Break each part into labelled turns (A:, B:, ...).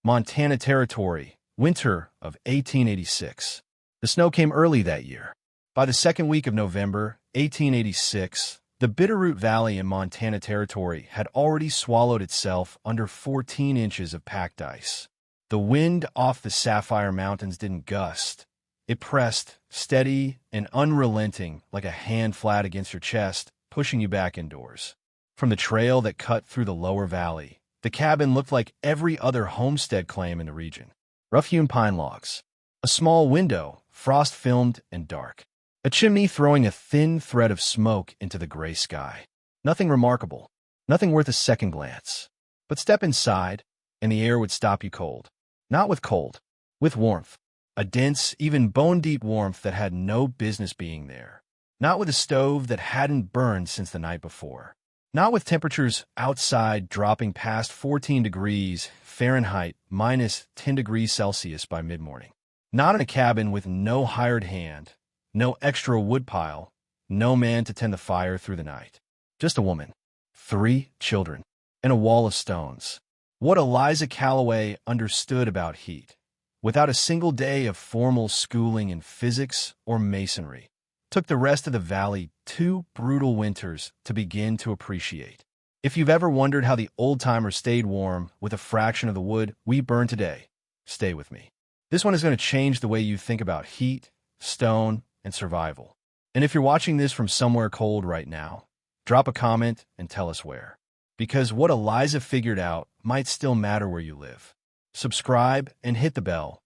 A: Montana Territory, winter of 1886. The snow came early that year. By the second week of November 1886, the Bitterroot Valley in Montana Territory had already swallowed itself under 14 inches of packed ice. The wind off the Sapphire Mountains didn't gust. It pressed, steady and unrelenting, like a hand flat against your chest, pushing you back indoors. From the trail that cut through the lower valley, the cabin looked like every other homestead claim in the region. Rough-hewn pine logs, a small window, frost-filmed and dark, a chimney throwing a thin thread of smoke into the gray sky. Nothing remarkable, nothing worth a second glance. But step inside, and the air would stop you cold. Not with cold, with warmth. A dense, even bone-deep warmth that had no business being there. Not with a stove that hadn't burned since the night before. Not with temperatures outside dropping past 14 degrees Fahrenheit minus 10 degrees Celsius by mid-morning. Not in a cabin with no hired hand, no extra woodpile, no man to tend the fire through the night. Just a woman, 3 children, and a wall of stones. What Eliza Calloway understood about heat, without a single day of formal schooling in physics or masonry, took the rest of the valley 2 brutal winters to begin to appreciate. If you've ever wondered how the old-timer stayed warm with a fraction of the wood we burn today, stay with me. This one is going to change the way you think about heat, stone, and survival. And if you're watching this from somewhere cold right now, drop a comment and tell us where. Because what Eliza figured out might still matter where you live. Subscribe and hit the bell.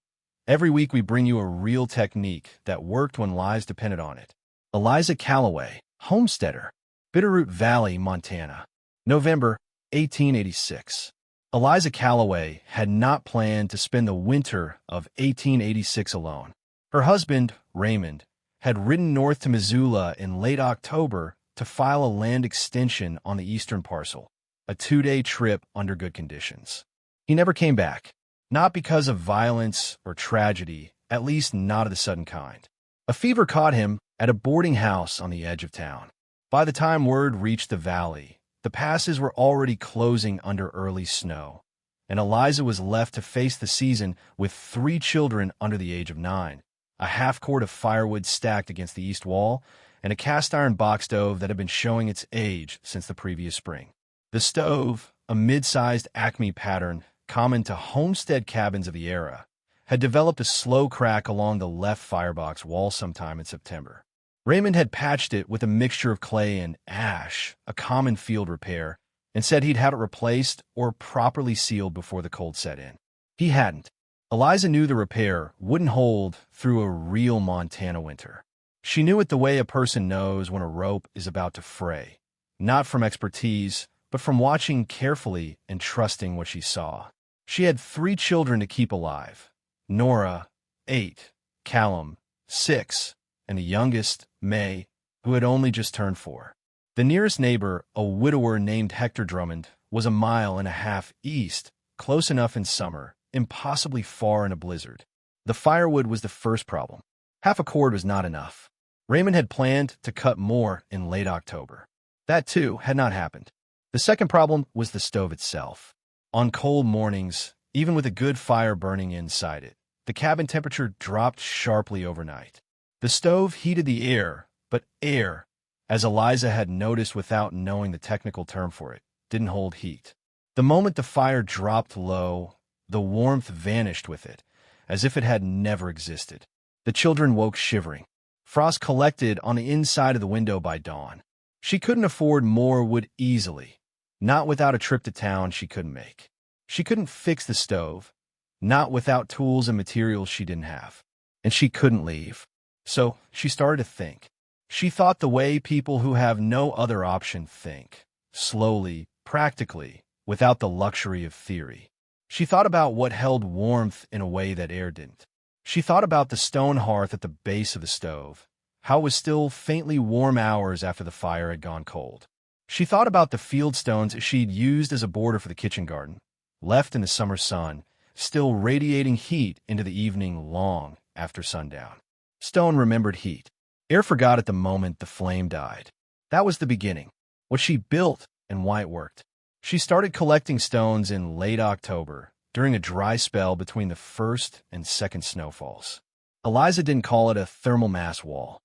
A: Every week we bring you a real technique that worked when lives depended on it. Eliza Calloway, homesteader, Bitterroot Valley, Montana. November 1886. Eliza Calloway had not planned to spend the winter of 1886 alone. Her husband, Raymond, had ridden north to Missoula in late October to file a land extension on the eastern parcel, a 2-day trip under good conditions. He never came back, not because of violence or tragedy, at least not of the sudden kind. A fever caught him at a boarding house on the edge of town. By the time word reached the valley, the passes were already closing under early snow, and Eliza was left to face the season with 3 children under the age of 9, a half-quart of firewood stacked against the east wall, and a cast-iron box stove that had been showing its age since the previous spring. The stove, a mid-sized Acme pattern common to homestead cabins of the era, had developed a slow crack along the left firebox wall sometime in September. Raymond had patched it with a mixture of clay and ash, a common field repair, and said he'd have it replaced or properly sealed before the cold set in. He hadn't. Eliza knew the repair wouldn't hold through a real Montana winter. She knew it the way a person knows when a rope is about to fray, not from expertise, but from watching carefully and trusting what she saw. She had 3 children to keep alive. Nora, 8, Callum, 6, and the youngest, May, who had only just turned 4. The nearest neighbor, a widower named Hector Drummond, was 1.5 miles east, close enough in summer, impossibly far in a blizzard. The firewood was the first problem. Half a cord was not enough. Raymond had planned to cut more in late October. That, too, had not happened. The second problem was the stove itself. On cold mornings, even with a good fire burning inside it, the cabin temperature dropped sharply overnight. The stove heated the air, but air, as Eliza had noticed without knowing the technical term for it, didn't hold heat. The moment the fire dropped low, the warmth vanished with it, as if it had never existed. The children woke shivering. Frost collected on the inside of the window by dawn. She couldn't afford more wood easily, not without a trip to town she couldn't make. She couldn't fix the stove, not without tools and materials she didn't have. And she couldn't leave. So she started to think. She thought the way people who have no other option think, slowly, practically, without the luxury of theory. She thought about what held warmth in a way that air didn't. She thought about the stone hearth at the base of the stove, how it was still faintly warm hours after the fire had gone cold. She thought about the field stones she'd used as a border for the kitchen garden, left in the summer sun, still radiating heat into the evening long after sundown. Stone remembered heat. Air forgot at the moment the flame died. That was the beginning, what she built and why it worked. She started collecting stones in late October, during a dry spell between the first and second snowfalls. Eliza didn't call it a thermal mass wall.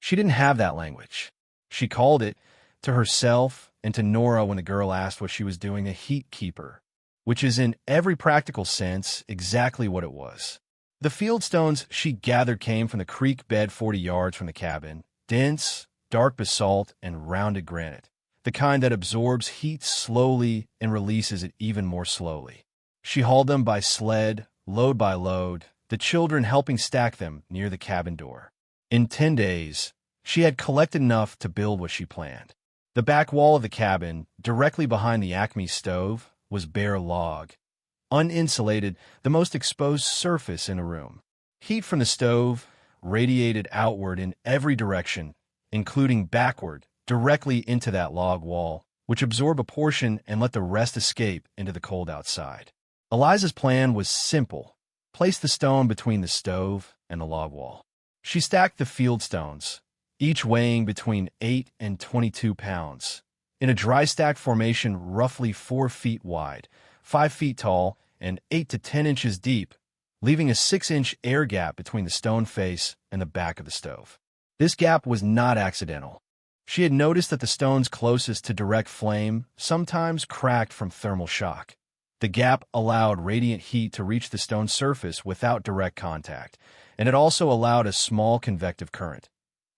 A: She didn't have that language. She called it, to herself and to Nora when the girl asked what she was doing, a heat keeper, which is in every practical sense exactly what it was. The field stones she gathered came from the creek bed 40 yards from the cabin, dense, dark basalt and rounded granite, the kind that absorbs heat slowly and releases it even more slowly. She hauled them by sled, load by load, the children helping stack them near the cabin door. In 10 days, she had collected enough to build what she planned. The back wall of the cabin, directly behind the Acme stove, was bare log, uninsulated, the most exposed surface in a room. Heat from the stove radiated outward in every direction, including backward, directly into that log wall, which absorbed a portion and let the rest escape into the cold outside. Eliza's plan was simple. Place the stone between the stove and the log wall. She stacked the field stones, each weighing between 8 and 22 pounds, in a dry stack formation roughly 4 feet wide, 5 feet tall, and 8 to 10 inches deep, leaving a 6-inch air gap between the stone face and the back of the stove. This gap was not accidental. She had noticed that the stones closest to direct flame sometimes cracked from thermal shock. The gap allowed radiant heat to reach the stone surface without direct contact, and it also allowed a small convective current,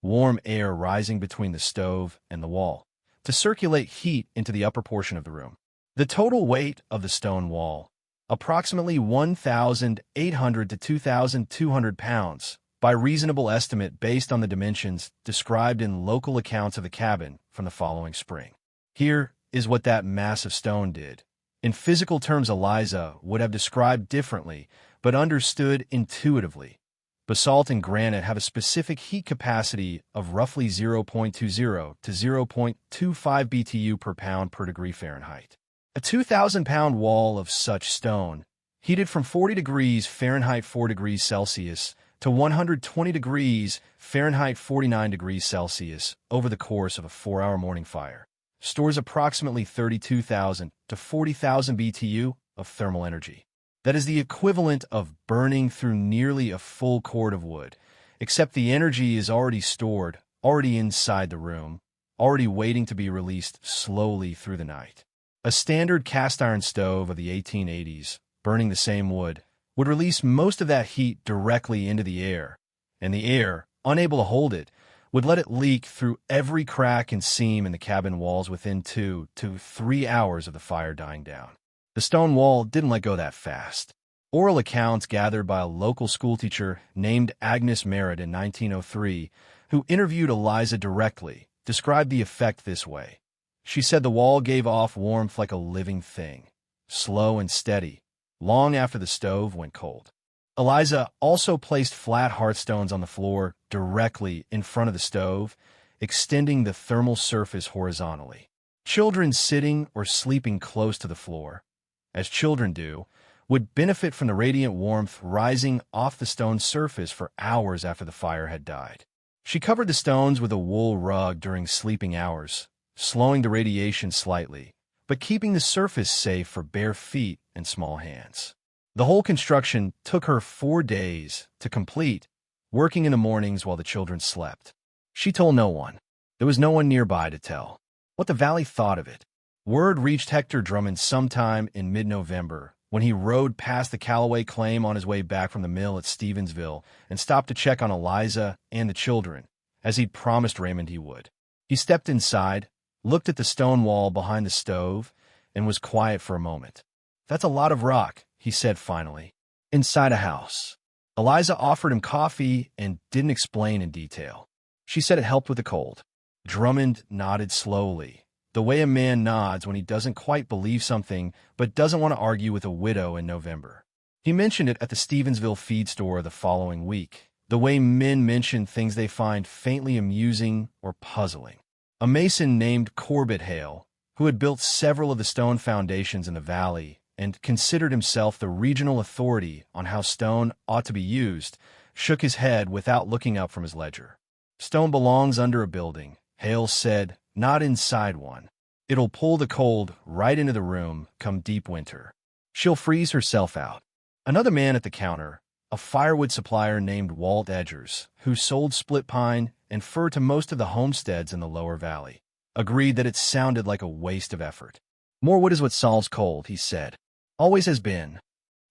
A: warm air rising between the stove and the wall, to circulate heat into the upper portion of the room. The total weight of the stone wall, approximately 1,800 to 2,200 pounds, by reasonable estimate based on the dimensions described in local accounts of the cabin from the following spring. Here is what that massive stone did. In physical terms, Eliza would have described differently, but understood intuitively. Basalt and granite have a specific heat capacity of roughly 0.20 to 0.25 BTU per pound per degree Fahrenheit. A 2,000-pound wall of such stone, heated from 40 degrees Fahrenheit 4 degrees Celsius to 120 degrees Fahrenheit 49 degrees Celsius over the course of a 4-hour morning fire, stores approximately 32,000 to 40,000 BTU of thermal energy. That is the equivalent of burning through nearly a full cord of wood, except the energy is already stored, already inside the room, already waiting to be released slowly through the night. A standard cast-iron stove of the 1880s, burning the same wood, would release most of that heat directly into the air, and the air, unable to hold it, would let it leak through every crack and seam in the cabin walls within 2 to 3 hours of the fire dying down. The stone wall didn't let go that fast. Oral accounts gathered by a local schoolteacher named Agnes Merritt in 1903, who interviewed Eliza directly, described the effect this way. She said the wall gave off warmth like a living thing, slow and steady, long after the stove went cold. Eliza also placed flat hearthstones on the floor directly in front of the stove, extending the thermal surface horizontally. Children sitting or sleeping close to the floor, as children do, would benefit from the radiant warmth rising off the stone surface for hours after the fire had died. She covered the stones with a wool rug during sleeping hours, slowing the radiation slightly, but keeping the surface safe for bare feet and small hands. The whole construction took her 4 days to complete, working in the mornings while the children slept. She told no one. There was no one nearby to tell what the valley thought of it. Word reached Hector Drummond sometime in mid-November when he rode past the Callaway claim on his way back from the mill at Stevensville and stopped to check on Eliza and the children, as he'd promised Raymond he would. He stepped inside, looked at the stone wall behind the stove, and was quiet for a moment. "That's a lot of rock," he said finally. "Inside a house." Eliza offered him coffee and didn't explain in detail. She said it helped with the cold. Drummond nodded slowly, the way a man nods when he doesn't quite believe something but doesn't want to argue with a widow in November. He mentioned it at the Stevensville feed store the following week, the way men mention things they find faintly amusing or puzzling. A mason named Corbett Hale, who had built several of the stone foundations in the valley and considered himself the regional authority on how stone ought to be used, shook his head without looking up from his ledger. "Stone belongs under a building," Hale said, "not inside one. It'll pull the cold right into the room come deep winter." She'll freeze herself out. Another man at the counter, a firewood supplier named Walt Edgers, who sold split pine and fir to most of the homesteads in the lower valley, agreed that it sounded like a waste of effort. More wood is what solves cold, he said. Always has been.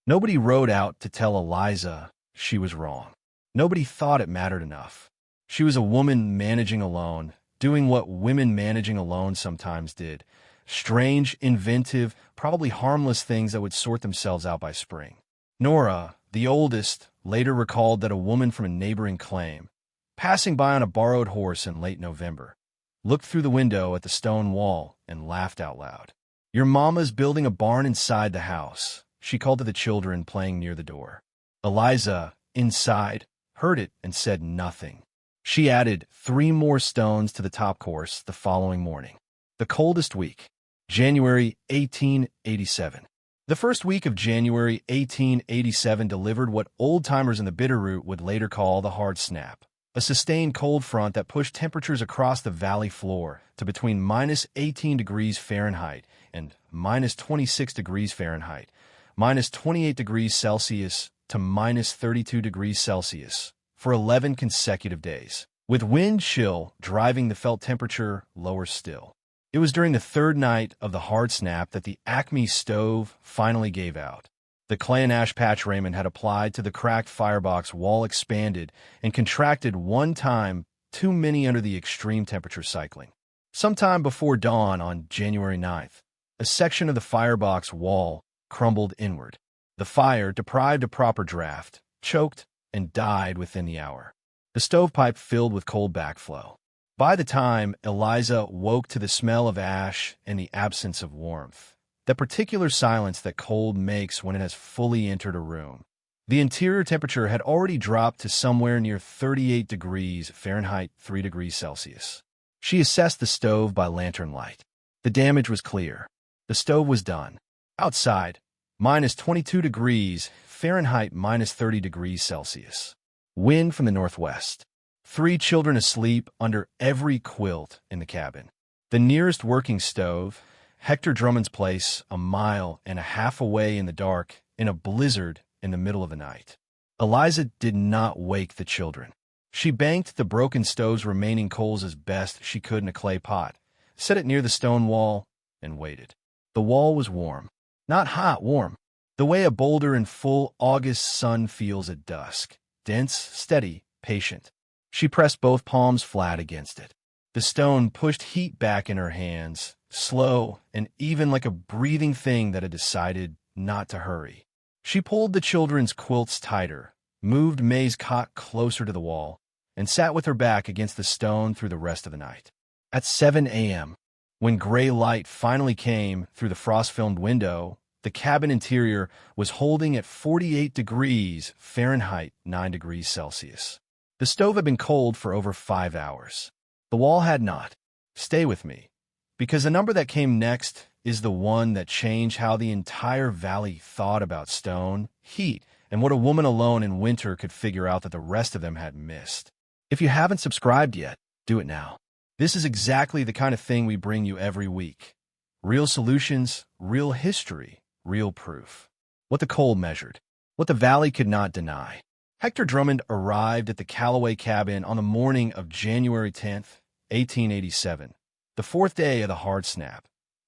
A: Nobody rode out to tell Eliza she was wrong. Nobody thought it mattered enough. She was a woman managing alone, doing what women managing alone sometimes did. Strange, inventive, probably harmless things that would sort themselves out by spring. Nora, the oldest, later recalled that a woman from a neighboring claim, passing by on a borrowed horse in late November, looked through the window at the stone wall and laughed out loud. "Your mama's building a barn inside the house," she called to the children playing near the door. Eliza, inside, heard it and said nothing. She added 3 more stones to the top course the following morning. The coldest week, January 1887. The first week of January 1887 delivered what old-timers in the Bitterroot would later call the hard snap, a sustained cold front that pushed temperatures across the valley floor to between -18 degrees Fahrenheit and -26 degrees Fahrenheit, -28 degrees Celsius to -32 degrees Celsius for 11 consecutive days, with wind chill driving the felt temperature lower still. It was during the third night of the hard snap that the Acme stove finally gave out. The clay and ash patch Raymond had applied to the cracked firebox wall expanded and contracted one time too many under the extreme temperature cycling. Sometime before dawn on January 9th, a section of the firebox wall crumbled inward. The fire, deprived of proper draft, choked and died within the hour. The stovepipe filled with cold backflow. By the time Eliza woke to the smell of ash and the absence of warmth, that particular silence that cold makes when it has fully entered a room, the interior temperature had already dropped to somewhere near 38 degrees Fahrenheit, 3 degrees Celsius. She assessed the stove by lantern light. The damage was clear. The stove was done. Outside, -22 degrees Fahrenheit, -30 degrees Celsius. Wind from the northwest. 3 children asleep under every quilt in the cabin. The nearest working stove, Hector Drummond's place, 1.5 miles away in the dark, in a blizzard in the middle of the night. Eliza did not wake the children. She banked the broken stove's remaining coals as best she could in a clay pot, set it near the stone wall, and waited. The wall was warm. Not hot, warm. The way a boulder in full August sun feels at dusk. Dense, steady, patient. She pressed both palms flat against it. The stone pushed heat back in her hands, slow and even like a breathing thing that had decided not to hurry. She pulled the children's quilts tighter, moved May's cot closer to the wall, and sat with her back against the stone through the rest of the night. At 7 a.m., when gray light finally came through the frost-filmed window, the cabin interior was holding at 48 degrees Fahrenheit, 9 degrees Celsius. The stove had been cold for over 5 hours. The wall had not. Stay with me, because the number that came next is the one that changed how the entire valley thought about stone, heat, and what a woman alone in winter could figure out that the rest of them had missed. If you haven't subscribed yet, do it now. This is exactly the kind of thing we bring you every week. Real solutions, real history, real proof. What the cold measured, what the valley could not deny. Hector Drummond arrived at the Callaway cabin on the morning of January 10th, 1887, the 4th day of the hard snap,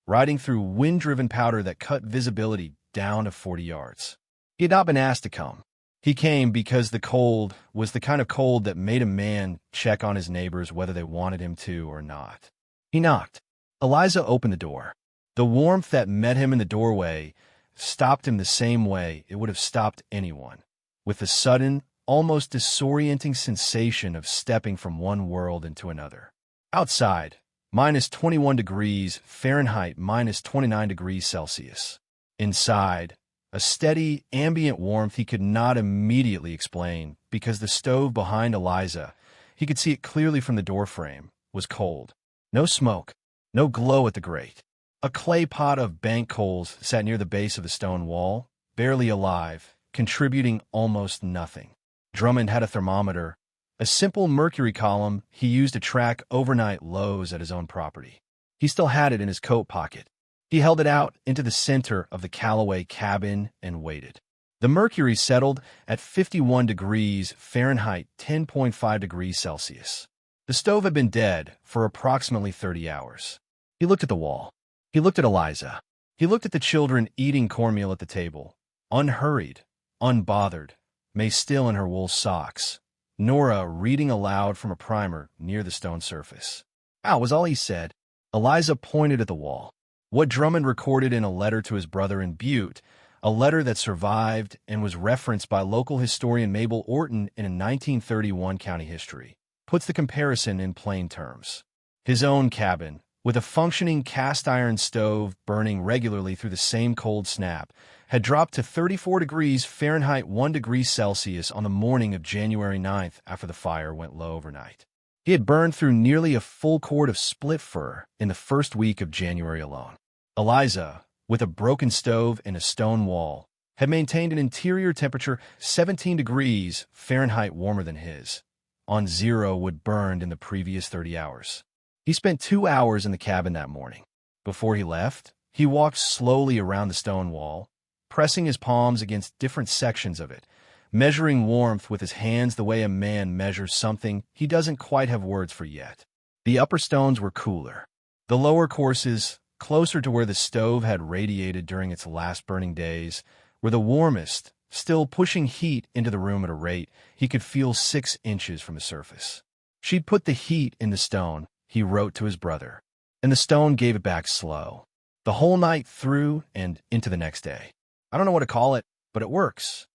A: riding through wind-driven powder that cut visibility down to 40 yards. He had not been asked to come. He came because the cold was the kind of cold that made a man check on his neighbors whether they wanted him to or not. He knocked. Eliza opened the door. The warmth that met him in the doorway stopped him the same way it would have stopped anyone, with the sudden, almost disorienting sensation of stepping from one world into another. Outside, -21 degrees Fahrenheit, -29 degrees Celsius. Inside, a steady, ambient warmth he could not immediately explain because the stove behind Eliza, he could see it clearly from the doorframe, was cold. No smoke, no glow at the grate. A clay pot of bank coals sat near the base of the stone wall, barely alive, contributing almost nothing. Drummond had a thermometer, a simple mercury column he used to track overnight lows at his own property. He still had it in his coat pocket. He held it out into the center of the Callaway cabin and waited. The mercury settled at 51 degrees Fahrenheit, 10.5 degrees Celsius. The stove had been dead for approximately 30 hours. He looked at the wall. He looked at Eliza. He looked at the children eating cornmeal at the table, unhurried, unbothered, May still in her wool socks, Nora reading aloud from a primer near the stone surface. "Ow," was all he said. Eliza pointed at the wall. What Drummond recorded in a letter to his brother in Butte, a letter that survived and was referenced by local historian Mabel Orton in a 1931 county history, puts the comparison in plain terms. His own cabin, with a functioning cast-iron stove burning regularly through the same cold snap, had dropped to 34 degrees Fahrenheit, 1 degree Celsius on the morning of January 9th after the fire went low overnight. He had burned through nearly a full cord of split fir in the first week of January alone. Eliza, with a broken stove and a stone wall, had maintained an interior temperature 17 degrees Fahrenheit warmer than his, on zero wood burned in the previous 30 hours. He spent 2 hours in the cabin that morning. Before he left, he walked slowly around the stone wall, pressing his palms against different sections of it, measuring warmth with his hands the way a man measures something he doesn't quite have words for yet. The upper stones were cooler. The lower courses, closer to where the stove had radiated during its last burning days, were the warmest, still pushing heat into the room at a rate he could feel 6 inches from the surface. She'd put the heat in the stone, he wrote to his brother, and the stone gave it back slow, the whole night through and into the next day. I don't know what to call it, but it works.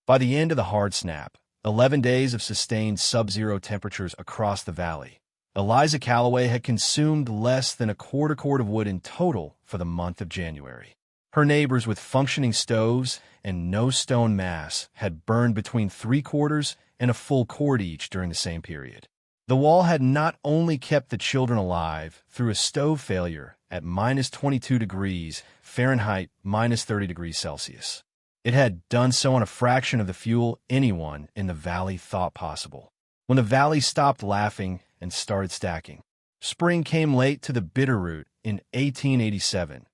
A: By the end of the hard snap, 11 days of sustained sub-zero temperatures across the valley, Eliza Callaway had consumed less than a quarter cord of wood in total for the month of January. Her neighbors with functioning stoves and no stone mass had burned between 3/4 and a full cord each during the same period. The wall had not only kept the children alive through a stove failure at -22 degrees Fahrenheit, -30 degrees Celsius. It had done so on a fraction of the fuel anyone in the valley thought possible. When the valley stopped laughing and started stacking, spring came late to the Bitterroot in 1887.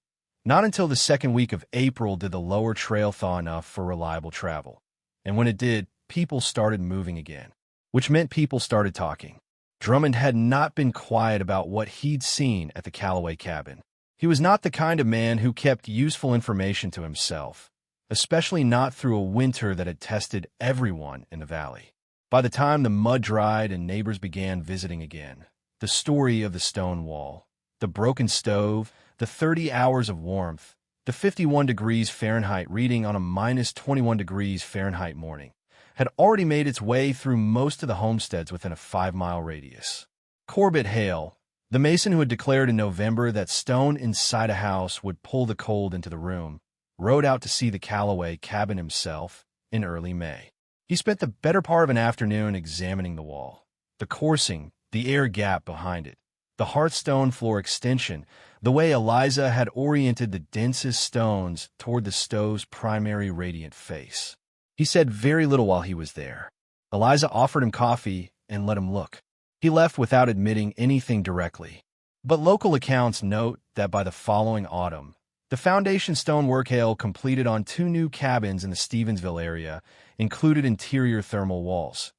A: Not until the second week of April did the lower trail thaw enough for reliable travel. And when it did, people started moving again, which meant people started talking. Drummond had not been quiet about what he'd seen at the Callaway cabin. He was not the kind of man who kept useful information to himself, especially not through a winter that had tested everyone in the valley. By the time the mud dried and neighbors began visiting again, the story of the stone wall, the broken stove, the 30 hours of warmth, the 51 degrees Fahrenheit reading on a -21 degrees Fahrenheit morning, had already made its way through most of the homesteads within a 5-mile radius. Corbett Hale, the mason who had declared in November that stone inside a house would pull the cold into the room, rode out to see the Callaway cabin himself in early May. He spent the better part of an afternoon examining the wall, the coursing, the air gap behind it, the hearthstone floor extension, the way Eliza had oriented the densest stones toward the stove's primary radiant face. He said very little while he was there. Eliza offered him coffee and let him look. He left without admitting anything directly. But local accounts note that by the following autumn, the foundation stonework Hale completed on 2 new cabins in the Stevensville area included interior thermal walls,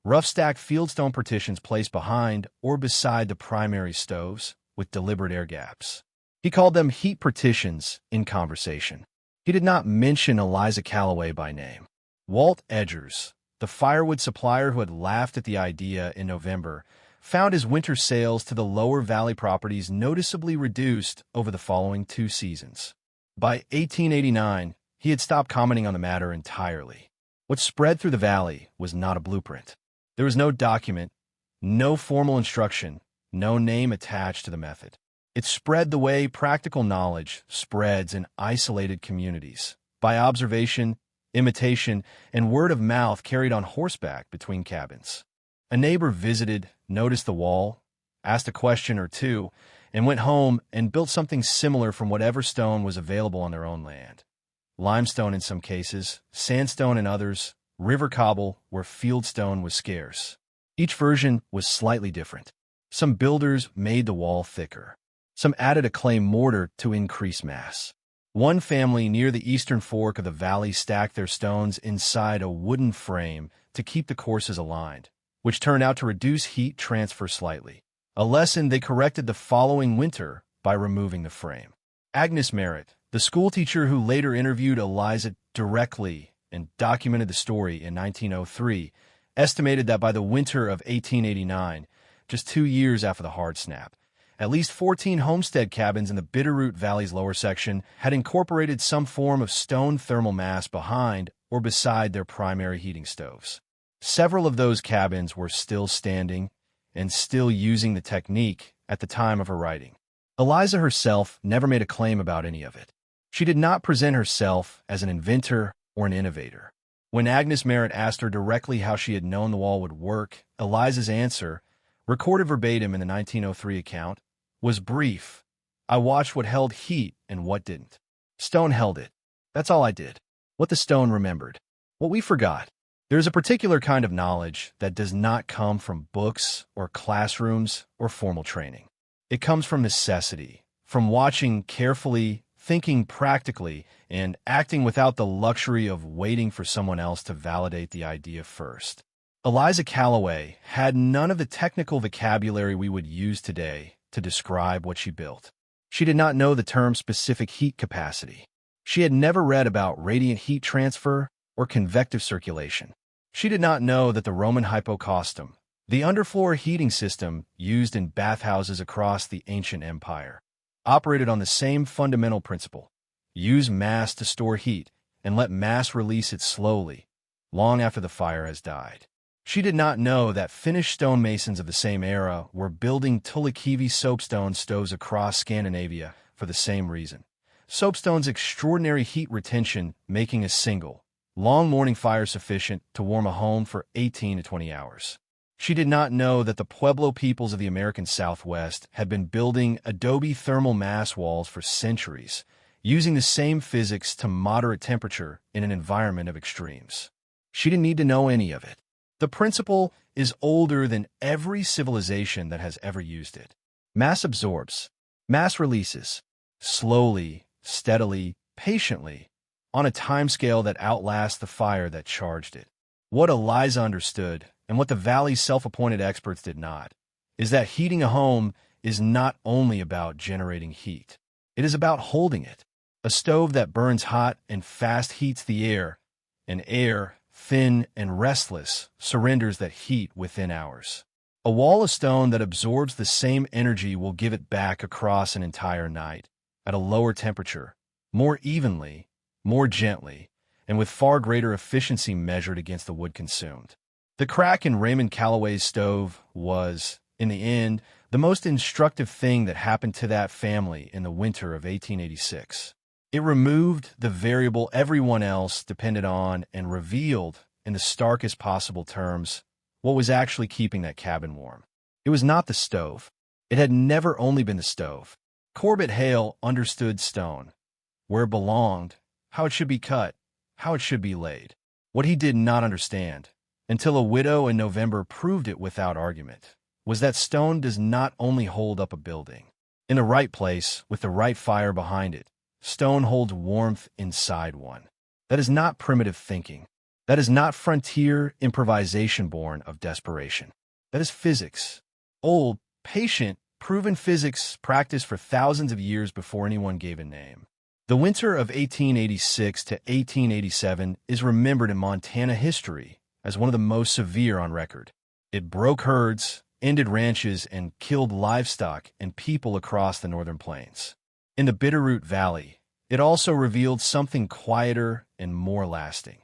A: rough-stacked fieldstone partitions placed behind or beside the primary stoves with deliberate air gaps. He called them heat partitions in conversation. He did not mention Eliza Callaway by name. Walt Edgers, the firewood supplier who had laughed at the idea in November, found his winter sales to the lower valley properties noticeably reduced over the following 2 seasons. By 1889, he had stopped commenting on the matter entirely. What spread through the valley was not a blueprint. There was no document, no formal instruction, no name attached to the method. It spread the way practical knowledge spreads in isolated communities, by observation, imitation, and word of mouth carried on horseback between cabins. A neighbor visited, noticed the wall, asked a question or two, and went home and built something similar from whatever stone was available on their own land. Limestone in some cases, sandstone in others, river cobble where fieldstone was scarce. Each version was slightly different. Some builders made the wall thicker. Some added a clay mortar to increase mass. One family near the eastern fork of the valley stacked their stones inside a wooden frame to keep the courses aligned, which turned out to reduce heat transfer slightly. A lesson they corrected the following winter by removing the frame. Agnes Merritt, the schoolteacher who later interviewed Eliza directly and documented the story in 1903, estimated that by the winter of 1889, just 2 years after the hard snap, at least 14 homestead cabins in the Bitterroot Valley's lower section had incorporated some form of stone thermal mass behind or beside their primary heating stoves. Several of those cabins were still standing and still using the technique at the time of her writing. Eliza herself never made a claim about any of it. She did not present herself as an inventor or an innovator. When Agnes Merritt asked her directly how she had known the wall would work, Eliza's answer, recorded verbatim in the 1903 account, was brief. I watched what held heat and what didn't. Stone held it. That's all I did. What the stone remembered. What we forgot. There's a particular kind of knowledge that does not come from books or classrooms or formal training. It comes from necessity, from watching carefully, thinking practically, and acting without the luxury of waiting for someone else to validate the idea first. Eliza Calloway had none of the technical vocabulary we would use today to describe what she built. She did not know the term specific heat capacity. She had never read about radiant heat transfer or convective circulation. She did not know that the Roman hypocaustum, the underfloor heating system used in bathhouses across the ancient empire, operated on the same fundamental principle: use mass to store heat and let mass release it slowly, long after the fire has died. She did not know that Finnish stonemasons of the same era were building Tullikivi soapstone stoves across Scandinavia for the same reason. Soapstone's extraordinary heat retention making a single, long morning fire sufficient to warm a home for 18 to 20 hours. She did not know that the Pueblo peoples of the American Southwest had been building adobe thermal mass walls for centuries, using the same physics to moderate temperature in an environment of extremes. She didn't need to know any of it. The principle is older than every civilization that has ever used it. Mass absorbs. Mass releases. Slowly, steadily, patiently, on a timescale that outlasts the fire that charged it. What Eliza understood, and what the Valley's self-appointed experts did not, is that heating a home is not only about generating heat. It is about holding it. A stove that burns hot and fast heats the air, and air, thin and restless, surrenders that heat within hours. A wall of stone that absorbs the same energy will give it back across an entire night, at a lower temperature, more evenly, more gently, and with far greater efficiency measured against the wood consumed. The crack in Raymond Calloway's stove was, in the end, the most instructive thing that happened to that family in the winter of 1886. It removed the variable everyone else depended on and revealed, in the starkest possible terms, what was actually keeping that cabin warm. It was not the stove. It had never only been the stove. Corbett Hale understood stone, where it belonged, how it should be cut, how it should be laid. What he did not understand, until a widow in November proved it without argument, was that stone does not only hold up a building. In the right place, with the right fire behind it, stone holds warmth inside one. That is not primitive thinking. That is not frontier improvisation born of desperation. That is physics. Old, patient, proven physics practiced for thousands of years before anyone gave a name. The winter of 1886 to 1887 is remembered in Montana history as one of the most severe on record. It broke herds, ended ranches, and killed livestock and people across the northern plains. In the Bitterroot Valley, it also revealed something quieter and more lasting.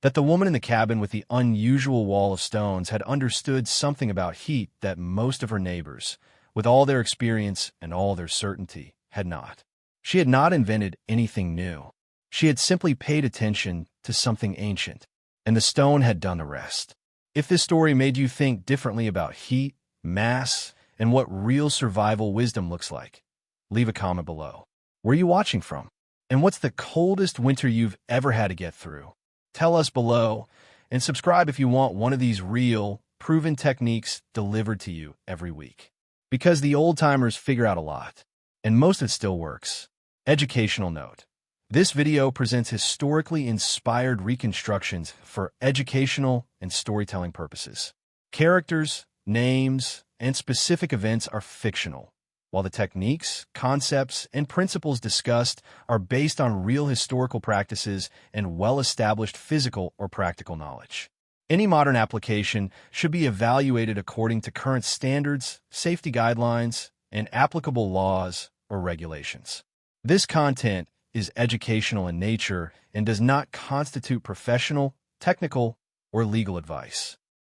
A: That the woman in the cabin with the unusual wall of stones had understood something about heat that most of her neighbors, with all their experience and all their certainty, had not. She had not invented anything new. She had simply paid attention to something ancient, and the stone had done the rest. If this story made you think differently about heat, mass, and what real survival wisdom looks like, leave a comment below. Where are you watching from? And what's the coldest winter you've ever had to get through? Tell us below, and subscribe if you want one of these real, proven techniques delivered to you every week. Because the old-timers figure out a lot. and most of it still works. Educational note. This video presents historically inspired reconstructions for educational and storytelling purposes. Characters, names, and specific events are fictional, while the techniques, concepts, and principles discussed are based on real historical practices and well-established physical or practical knowledge. Any modern application should be evaluated according to current standards, safety guidelines, and applicable laws or regulations. This content is educational in nature and does not constitute professional, technical, or legal advice.